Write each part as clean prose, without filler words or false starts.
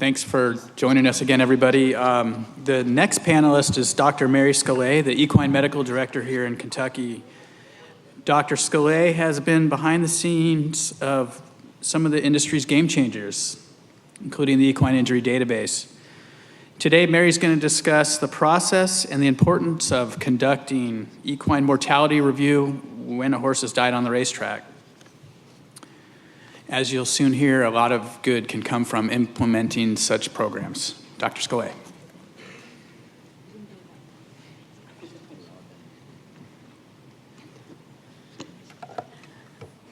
Thanks for joining us again, everybody. The next panelist is Dr. Mary Scollay, the Equine Medical Director here in Kentucky. Dr. Scollay has been behind the scenes of some of the industry's game changers, including the Equine Injury Database. Today, Mary's going to discuss the process and the importance of conducting equine mortality review when a horse has died on the racetrack. As you'll soon hear, a lot of good can come from implementing such programs. Dr. Scollay.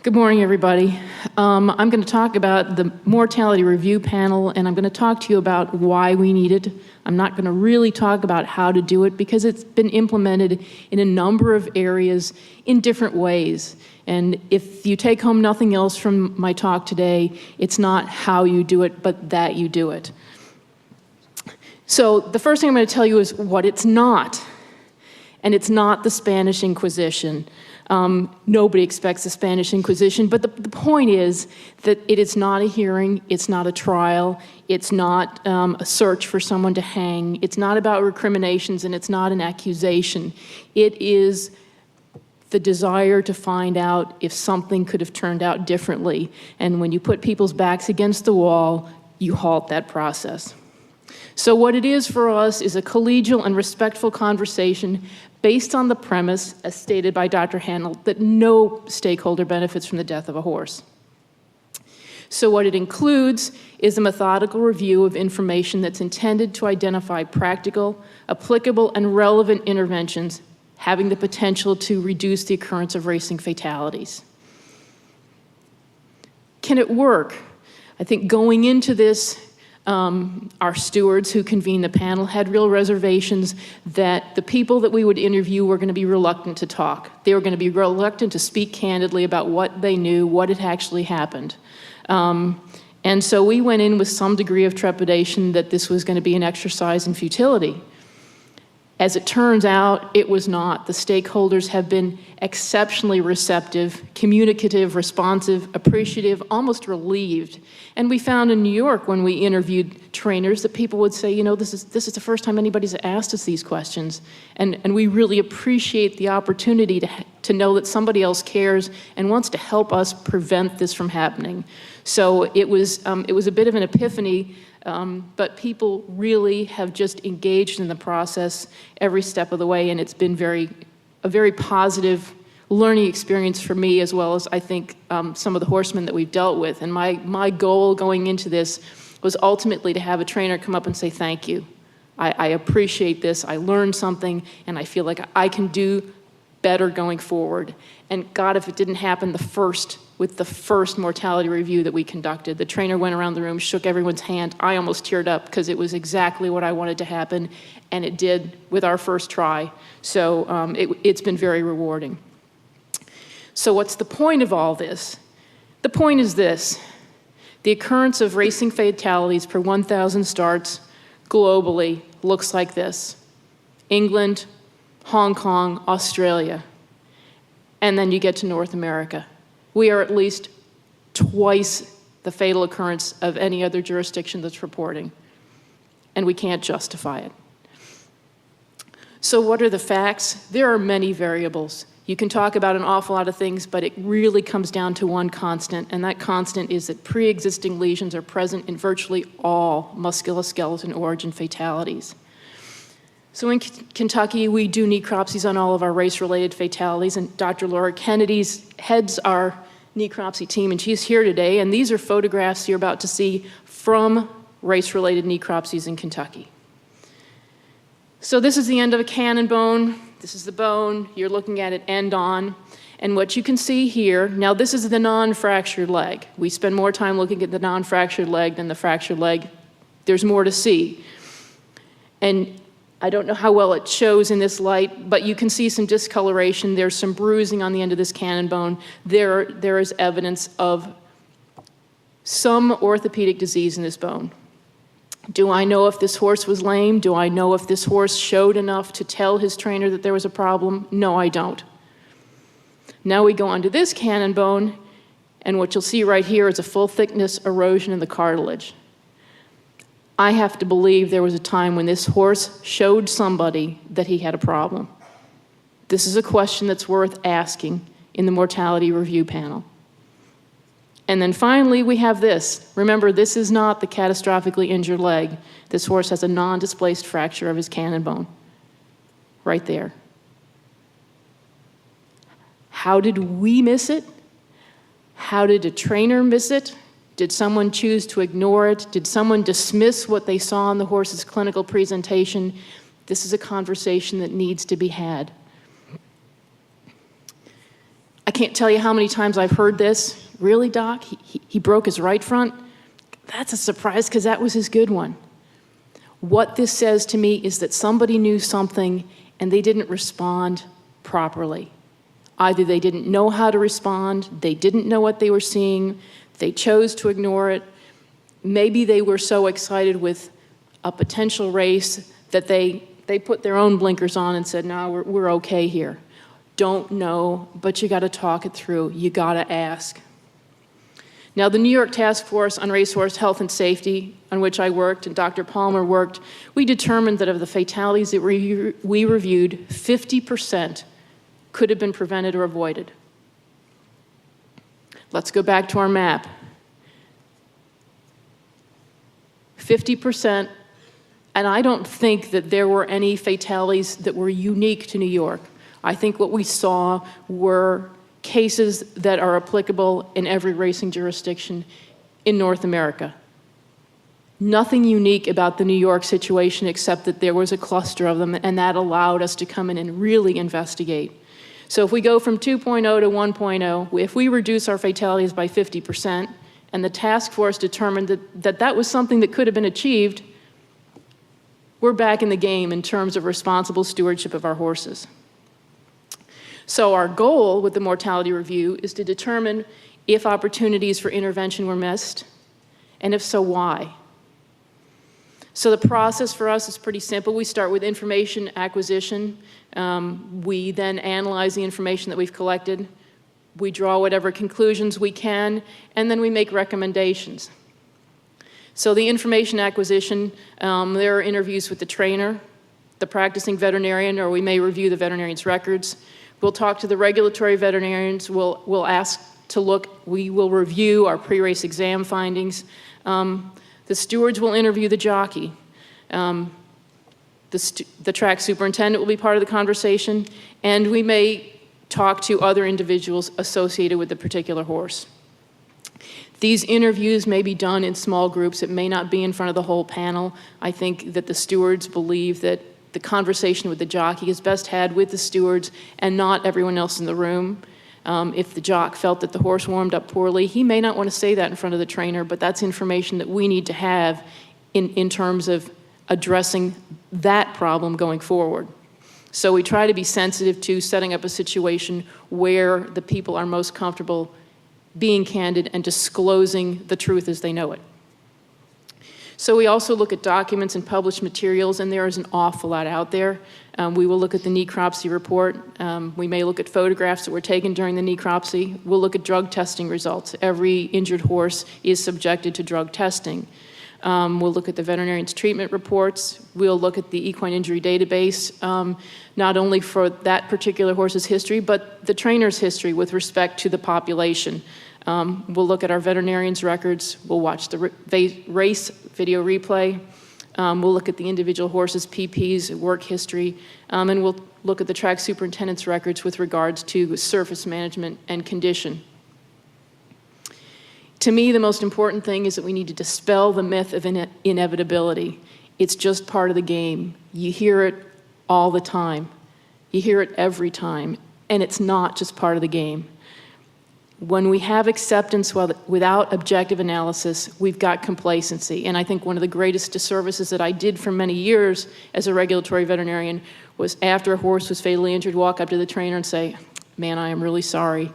Good morning, everybody. I'm going to talk about the mortality review panel, and I'm going to talk to you about why we need it. I'm not going to really talk about how to do it because it's been implemented in a number of areas in different ways. And if you take home nothing else from my talk today, it's not how you do it, but that you do it. So the first thing I'm going to tell you is what it's not. And it's not the Spanish Inquisition. Nobody expects the Spanish Inquisition, but the point is that it is not a hearing, it's not a trial, it's not a search for someone to hang, it's not about recriminations, and it's not an accusation. It is the desire to find out if something could have turned out differently. And when you put people's backs against the wall, you halt that process. So what it is for us is a collegial and respectful conversation based on the premise, as stated by Dr. Handel, that no stakeholder benefits from the death of a horse. So what it includes is a methodical review of information that's intended to identify practical, applicable, and relevant interventions having the potential to reduce the occurrence of racing fatalities. Can it work? I think going into this, our stewards who convened the panel had real reservations that the people that we would interview were going to be reluctant to talk. They were going to be reluctant to speak candidly about what they knew, what had actually happened. And so we went in with some degree of trepidation that this was going to be an exercise in futility. As it turns out, it was not. The stakeholders have been exceptionally receptive, communicative, responsive, appreciative, almost relieved. And we found in New York when we interviewed trainers that people would say, you know, this is the first time anybody's asked us these questions. And we really appreciate the opportunity to know that somebody else cares and wants to help us prevent this from happening. So it was a bit of an epiphany. But people really have just engaged in the process every step of the way, and it's been a very positive learning experience for me, as well as I think some of the horsemen that we've dealt with. And my goal going into this was ultimately to have a trainer come up and say, thank you. I appreciate this, I learned something, and I feel like I can do better going forward. And God, if it didn't happen with the first mortality review that we conducted. The trainer went around the room, shook everyone's hand. I almost teared up because it was exactly what I wanted to happen, and it did with our first try. So it's been very rewarding. So what's the point of all this? The point is this. The occurrence of racing fatalities per 1,000 starts globally looks like this. England, Hong Kong, Australia, and then you get to North America. We are at least twice the fatal occurrence of any other jurisdiction that's reporting, and we can't justify it. So what are the facts? There are many variables. You can talk about an awful lot of things, but it really comes down to one constant, and that constant is that pre-existing lesions are present in virtually all musculoskeletal origin fatalities. So in Kentucky, we do necropsies on all of our race-related fatalities, and Dr. Laura Kennedy heads our necropsy team, and she's here today, and these are photographs you're about to see from race-related necropsies in Kentucky. So this is the end of a cannon bone. This is the bone. You're looking at it end on. And what you can see here, now this is the non-fractured leg. We spend more time looking at the non-fractured leg than the fractured leg. There's more to see. And I don't know how well it shows in this light, but you can see some discoloration. There's some bruising on the end of this cannon bone. There is evidence of some orthopedic disease in this bone. Do I know if this horse was lame? Do I know if this horse showed enough to tell his trainer that there was a problem? No, I don't. Now we go on to this cannon bone, and what you'll see right here is a full thickness erosion in the cartilage. I have to believe there was a time when this horse showed somebody that he had a problem. This is a question that's worth asking in the mortality review panel. And then finally, we have this. Remember, this is not the catastrophically injured leg. This horse has a non-displaced fracture of his cannon bone, right there. How did we miss it? How did a trainer miss it? Did someone choose to ignore it? Did someone dismiss what they saw in the horse's clinical presentation? This is a conversation that needs to be had. I can't tell you how many times I've heard this. Really, Doc? He broke his right front? That's a surprise because that was his good one. What this says to me is that somebody knew something and they didn't respond properly. Either they didn't know how to respond, they didn't know what they were seeing, they chose to ignore it. Maybe they were so excited with a potential race that they put their own blinkers on and said, no, we're okay here. Don't know, but you got to talk it through. You got to ask. Now, the New York Task Force on Racehorse Health and Safety, on which I worked and Dr. Palmer worked, we determined that of the fatalities that we reviewed, 50% could have been prevented or avoided. Let's go back to our map. 50%, and I don't think that there were any fatalities that were unique to New York. I think what we saw were cases that are applicable in every racing jurisdiction in North America. Nothing unique about the New York situation except that there was a cluster of them, and that allowed us to come in and really investigate. So if we go from 2.0 to 1.0, if we reduce our fatalities by 50%, and the task force determined that was something that could have been achieved, we're back in the game in terms of responsible stewardship of our horses. So our goal with the mortality review is to determine if opportunities for intervention were missed, and if so, why. So the process for us is pretty simple. We start with information acquisition. We then analyze the information that we've collected. We draw whatever conclusions we can, and then we make recommendations. So the information acquisition, there are interviews with the trainer, the practicing veterinarian, or we may review the veterinarian's records. We'll talk to the regulatory veterinarians. We'll ask to look, we will review our pre-race exam findings. The stewards will interview the jockey. The track superintendent will be part of the conversation, and we may talk to other individuals associated with the particular horse. These interviews may be done in small groups. It may not be in front of the whole panel. I think that the stewards believe that the conversation with the jockey is best had with the stewards and not everyone else in the room. If the jock felt that the horse warmed up poorly, he may not want to say that in front of the trainer, but that's information that we need to have in terms of addressing that problem going forward. So we try to be sensitive to setting up a situation where the people are most comfortable being candid and disclosing the truth as they know it. So we also look at documents and published materials, and there is an awful lot out there. We will look at the necropsy report. We may look at photographs that were taken during the necropsy. We'll look at drug testing results. Every injured horse is subjected to drug testing. We'll look at the veterinarian's treatment reports. We'll look at the equine injury database, not only for that particular horse's history, but the trainer's history with respect to the population. We'll look at our veterinarian's records. We'll watch the race video replay. We'll look at the individual horse's PP's work history, and we'll look at the track superintendent's records with regards to surface management and condition. To me, the most important thing is that we need to dispel the myth of inevitability. It's just part of the game. You hear it all the time. You hear it every time, and it's not just part of the game. When we have acceptance without objective analysis, we've got complacency. And I think one of the greatest disservices that I did for many years as a regulatory veterinarian was after a horse was fatally injured, walk up to the trainer and say, "Man, I am really sorry,"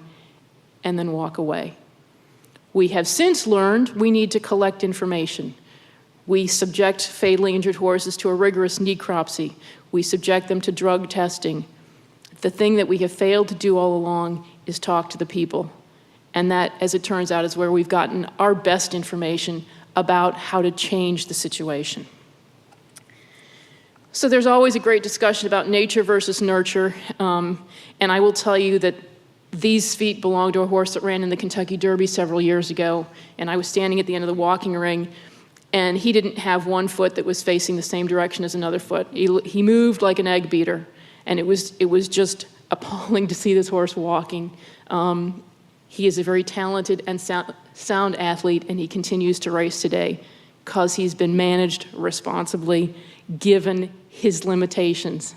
and then walk away. We have since learned we need to collect information. We subject fatally injured horses to a rigorous necropsy. We subject them to drug testing. The thing that we have failed to do all along is talk to the people. And that, as it turns out, is where we've gotten our best information about how to change the situation. So there's always a great discussion about nature versus nurture, and I will tell you that these feet belong to a horse that ran in the Kentucky Derby several years ago, and I was standing at the end of the walking ring, and he didn't have one foot that was facing the same direction as another foot. He moved like an egg beater, and it was just appalling to see this horse walking. He is a very talented and sound athlete, and he continues to race today because he's been managed responsibly, given his limitations.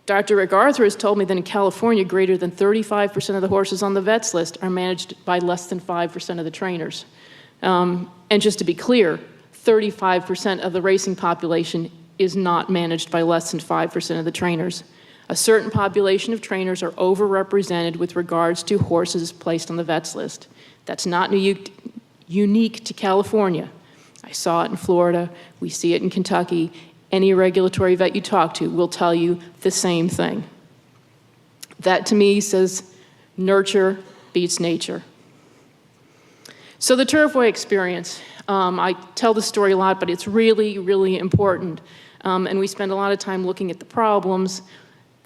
Dr. Rick Arthur has told me that in California, greater than 35% of the horses on the vets list are managed by less than 5% of the trainers. And just to be clear, 35% of the racing population is not managed by less than 5% of the trainers. A certain population of trainers are overrepresented with regards to horses placed on the vets list. That's not unique to California. I saw it in Florida, we see it in Kentucky. Any regulatory vet you talk to will tell you the same thing. That to me says nurture beats nature. So the Turfway experience, I tell the story a lot, but it's really, really important. And we spend a lot of time looking at the problems.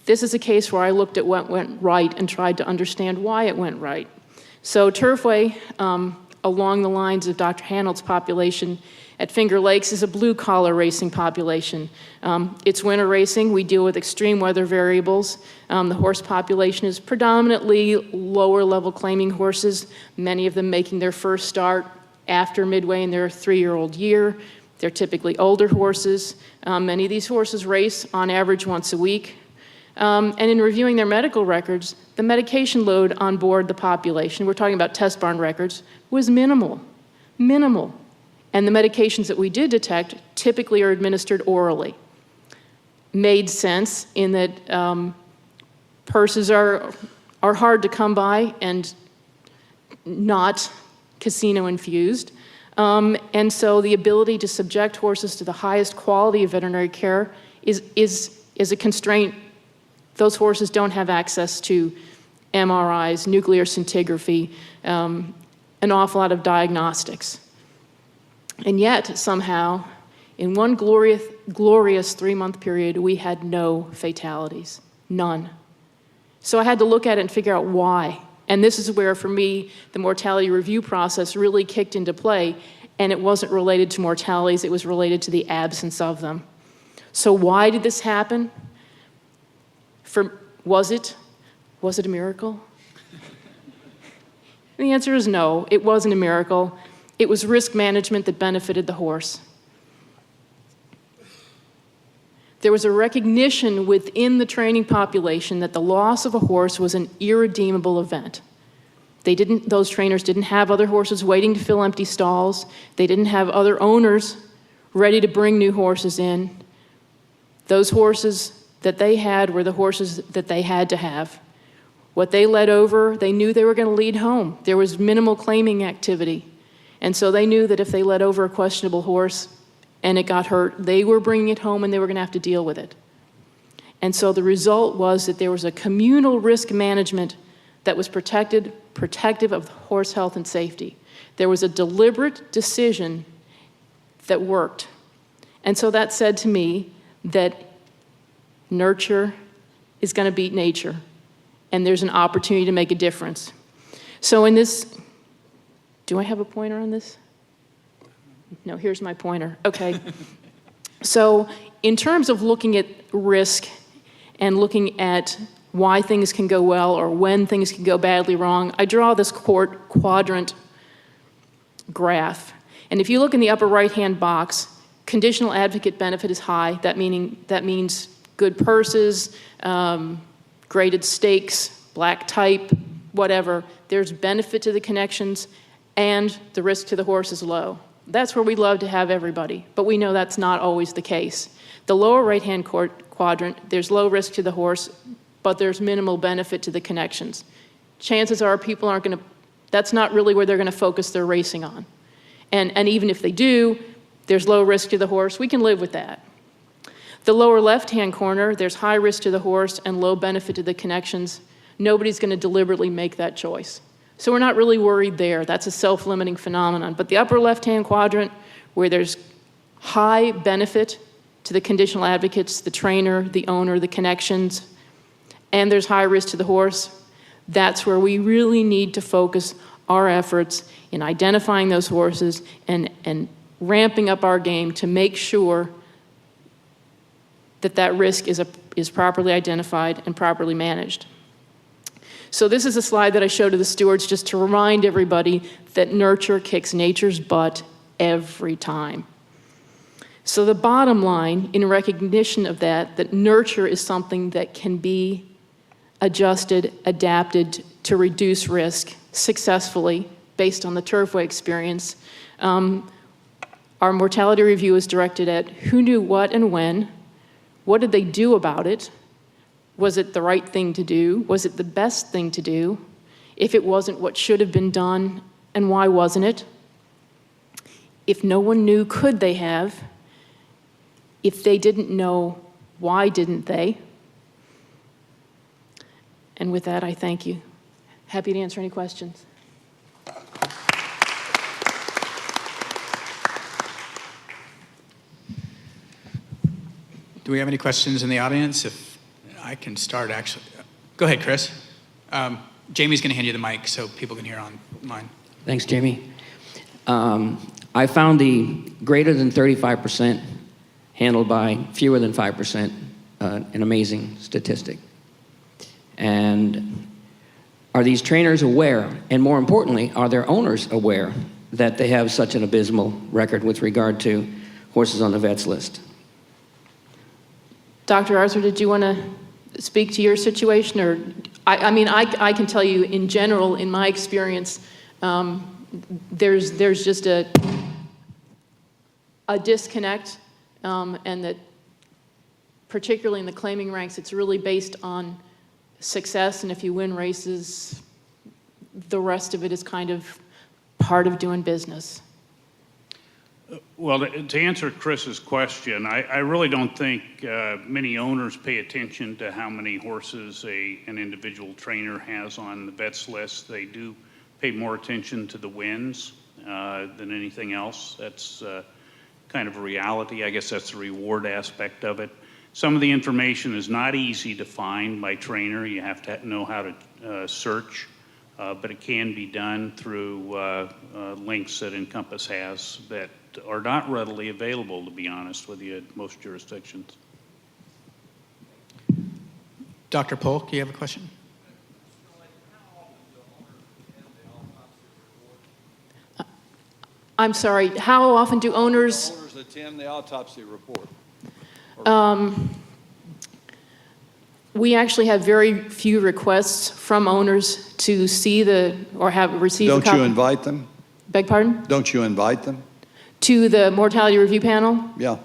This is a case where I looked at what went right and tried to understand why it went right. So Turfway, along the lines of Dr. Hanold's population at Finger Lakes, is a blue-collar racing population. It's winter racing. We deal with extreme weather variables. The horse population is predominantly lower-level claiming horses, many of them making their first start after midway in their 3-year-old year. They're typically older horses. Many of these horses race on average once a week. And in reviewing their medical records, the medication load on board the population, we're talking about test barn records, was minimal. And the medications that we did detect typically are administered orally. Made sense in that purses are hard to come by and not casino infused. And so the ability to subject horses to the highest quality of veterinary care is a constraint. Those horses don't have access to MRIs, nuclear scintigraphy, an awful lot of diagnostics. And yet, somehow, in one glorious 3-month period, we had no fatalities, none. So I had to look at it and figure out why. And this is where, for me, the mortality review process really kicked into play, and it wasn't related to mortalities, it was related to the absence of them. So why did this happen? Was it a miracle? The answer is no, it wasn't a miracle. It was risk management that benefited the horse. There was a recognition within the training population that the loss of a horse was an irredeemable event. Those trainers didn't have other horses waiting to fill empty stalls. They didn't have other owners ready to bring new horses in. Those horses that they had were the horses that they had to have. What they led over, they knew they were going to lead home. There was minimal claiming activity. And so they knew that if they led over a questionable horse and it got hurt, they were bringing it home and they were going to have to deal with it. And so the result was that there was a communal risk management that was protective of the horse health and safety. There was a deliberate decision that worked. And so that said to me that nurture is going to beat nature, and there's an opportunity to make a difference. So in this, do I have a pointer on this? No, here's my pointer. Okay. So in terms of looking at risk and looking at why things can go well or when things can go badly wrong, I draw this quadrant graph. And if you look in the upper right-hand box, conditional advocate benefit is high. That means good purses, graded stakes, black type, whatever. There's benefit to the connections, and the risk to the horse is low. That's where we love to have everybody, but we know that's not always the case. The lower right-hand quadrant, there's low risk to the horse, but there's minimal benefit to the connections. Chances are people aren't going to, that's not really where they're going to focus their racing on. And even if they do, there's low risk to the horse. We can live with that. The lower left-hand corner, there's high risk to the horse and low benefit to the connections. Nobody's going to deliberately make that choice. So we're not really worried there. That's a self-limiting phenomenon. But the upper left-hand quadrant, where there's high benefit to the conditional advocates, the trainer, the owner, the connections, and there's high risk to the horse, that's where we really need to focus our efforts in identifying those horses and ramping up our game to make sure that that risk is properly identified and properly managed. So this is a slide that I showed to the stewards just to remind everybody that nurture kicks nature's butt every time. So the bottom line, in recognition of that nurture is something that can be adjusted, adapted to reduce risk successfully based on the Turfway experience. Our mortality review is directed at who knew what and when, what did they do about it, was it the right thing to do, was it the best thing to do, if it wasn't what should have been done, and why wasn't it? If no one knew, could they have? If they didn't know, why didn't they? And with that, I thank you. Happy to answer any questions. Do we have any questions in the audience? If I can start, actually. Go ahead, Chris. Jamie's going to hand you the mic so people can hear online. Thanks, Jamie. I found the greater than 35% handled by fewer than 5% an amazing statistic. And are these trainers aware, and more importantly, are their owners aware that they have such an abysmal record with regard to horses on the vets list? Dr. Arthur, did you want to speak to your situation? Or I can tell you in general, in my experience, there's just a disconnect, and that particularly in the claiming ranks, it's really based on success, and if you win races, the rest of it is kind of part of doing business. Well, to answer Chris's question, I really don't think many owners pay attention to how many horses an individual trainer has on the vets list. They do pay more attention to the wins than anything else. That's kind of a reality. I guess that's the reward aspect of it. Some of the information is not easy to find by trainer. You have to know how to search, but it can be done through links that Encompass has that are not readily available, to be honest with you, at most jurisdictions. Dr. Polk, you have a question? I'm sorry, how often do owners attend the autopsy report? We actually have very few requests from owners to see or have received a copy. Don't you invite them? Beg pardon? Don't you invite them? To the mortality review panel? Yeah.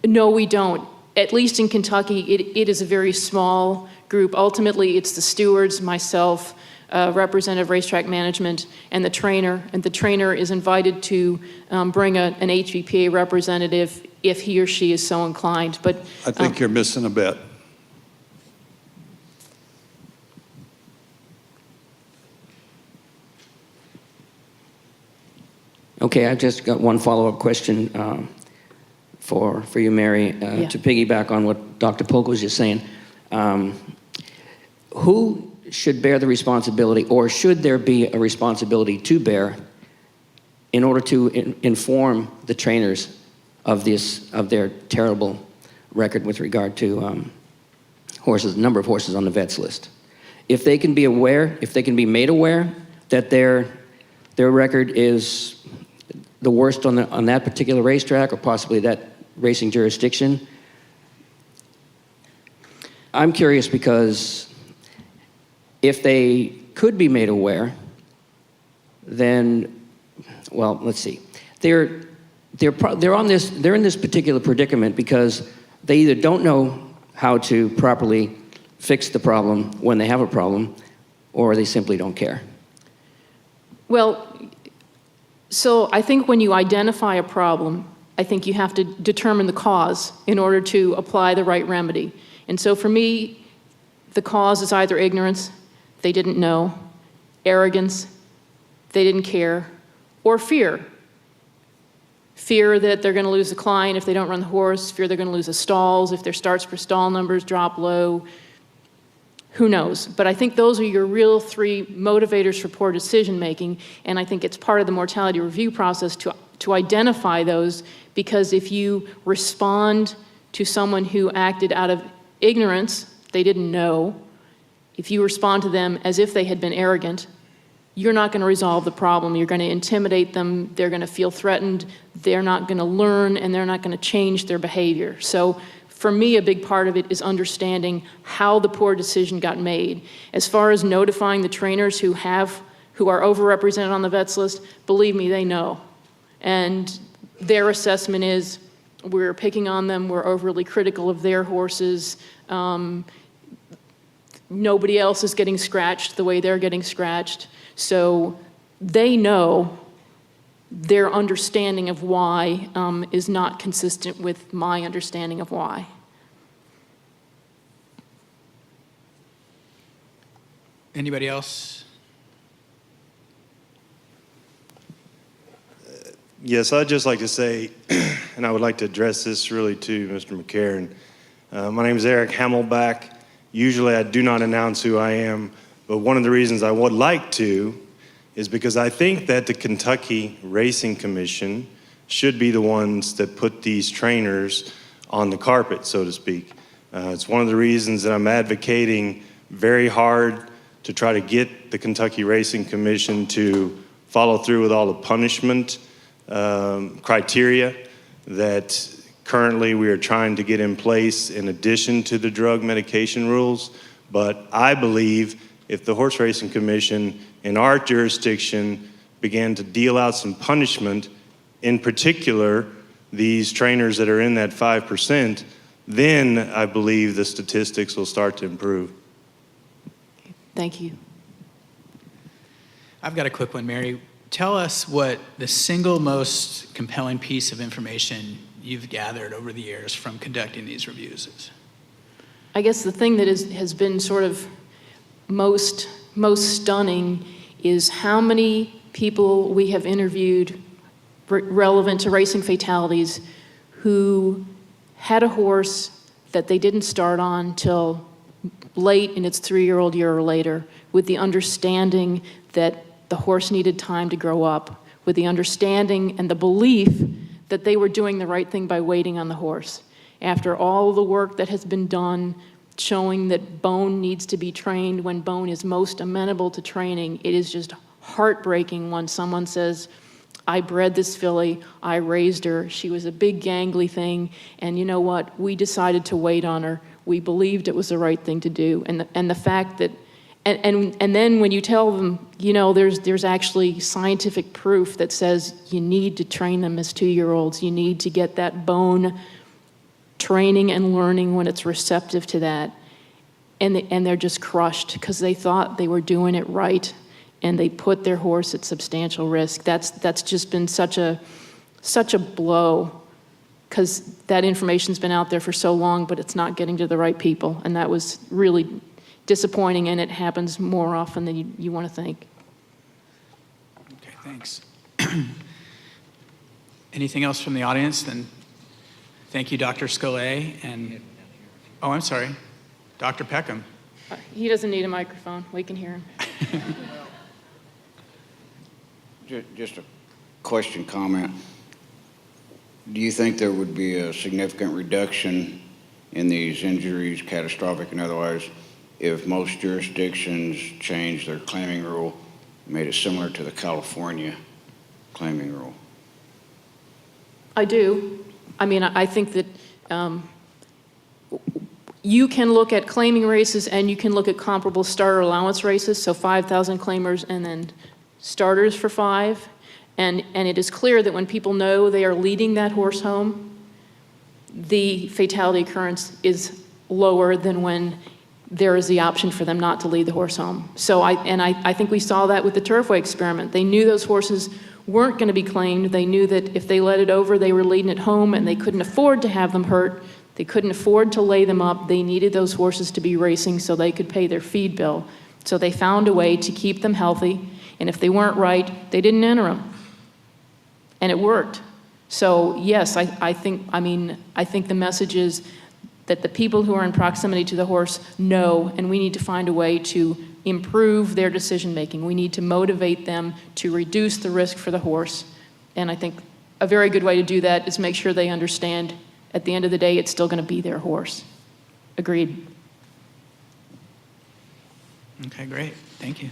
No, we don't. At least in Kentucky, it is a very small group. Ultimately, it's the stewards, myself, representative racetrack management, and the trainer. And the trainer is invited to bring an HVPA representative if he or she is so inclined. But I think you're missing a bet. Okay, I've just got one follow-up question for you, Mary, to piggyback on what Dr. Polk was just saying. Who should bear the responsibility, or should there be a responsibility to bear in order to inform the trainers of their terrible record with regard to horses, number of horses on the vets list? If they can be aware, if they can be made aware that their record is the worst on that particular racetrack or possibly that racing jurisdiction. I'm curious because if they could be made aware, then, well, let's see. They're in this particular predicament because they either don't know how to properly fix the problem when they have a problem, or they simply don't care. Well, so I think when you identify a problem, I think you have to determine the cause in order to apply the right remedy. And so for me, the cause is either ignorance, they didn't know, arrogance, they didn't care, or fear. Fear that they're going to lose the client if they don't run the horse, fear they're going to lose the stalls if their starts per stall numbers drop low. Who knows? But I think those are your real three motivators for poor decision making, and I think it's part of the mortality review process to identify those, because if you respond to someone who acted out of ignorance, they didn't know, if you respond to them as if they had been arrogant, you're not going to resolve the problem. You're going to intimidate them. They're going to feel threatened. They're not going to learn, and they're not going to change their behavior. So for me, a big part of it is understanding how the poor decision got made. As far as notifying the trainers who are overrepresented on the vets list, believe me, they know. And their assessment is, we're picking on them, we're overly critical of their horses, nobody else is getting scratched the way they're getting scratched. So they know their understanding of why is not consistent with my understanding of why. Anybody else? Yes, I'd just like to say, and I would like to address this really to Mr. McCarron. My name is Eric Hamelback. Usually I do not announce who I am, but one of the reasons I would like to is because I think that the Kentucky Racing Commission should be the ones that put these trainers on the carpet, so to speak. It's one of the reasons that I'm advocating very hard to try to get the Kentucky Racing Commission to follow through with all the punishment criteria that currently we are trying to get in place in addition to the drug medication rules. But I believe if the Horse Racing Commission in our jurisdiction began to deal out some punishment, in particular these trainers that are in that 5%, then I believe the statistics will start to improve. Thank you. I've got a quick one, Mary. Tell us what the single most compelling piece of information you've gathered over the years from conducting these reviews is. I guess the thing that has been sort of most stunning is how many people we have interviewed relevant to racing fatalities who had a horse that they didn't start on till late in its 3-year-old year or later, with the understanding that the horse needed time to grow up, with the understanding and the belief that they were doing the right thing by waiting on the horse. After all the work that has been done showing that bone needs to be trained when bone is most amenable to training, it is just heartbreaking when someone says, I bred this filly, I raised her, she was a big gangly thing, and you know what, we decided to wait on her. We believed it was the right thing to do. And the fact that, and then when you tell them, you know, there's actually scientific proof that says you need to train them as 2-year-olds. You need to get that bone training and learning when it's receptive to that. And they're just crushed because they thought they were doing it right, and they put their horse at substantial risk. That's just been such a blow, because that information's been out there for so long, but it's not getting to the right people. And that was really disappointing, and it happens more often than you want to think. Okay, thanks. Anything else from the audience? Then thank you, Dr. Scollay, and, oh, I'm sorry, Dr. Peckham. He doesn't need a microphone. We can hear him. Just a question, comment. Do you think there would be a significant reduction in these injuries, catastrophic and otherwise, if most jurisdictions changed their claiming rule, made it similar to the California claiming rule? I do. I mean, I think that you can look at claiming races and you can look at comparable starter allowance races, so 5,000 claimers and then starters for 5. And it is clear that when people know they are leading that horse home, the fatality occurrence is lower than when there is the option for them not to lead the horse home. So I think we saw that with the Turfway experiment. They knew those horses weren't going to be claimed. They knew that if they let it over, they were leading it home, and they couldn't afford to have them hurt. They couldn't afford to lay them up. They needed those horses to be racing so they could pay their feed bill. So they found a way to keep them healthy And if they weren't right, they didn't enter them. And it worked. So yes, I think the message is that the people who are in proximity to the horse know, and we need to find a way to improve their decision-making. We need to motivate them to reduce the risk for the horse. And I think a very good way to do that is make sure they understand at the end of the day, it's still going to be their horse. Agreed. Okay, great. Thank you.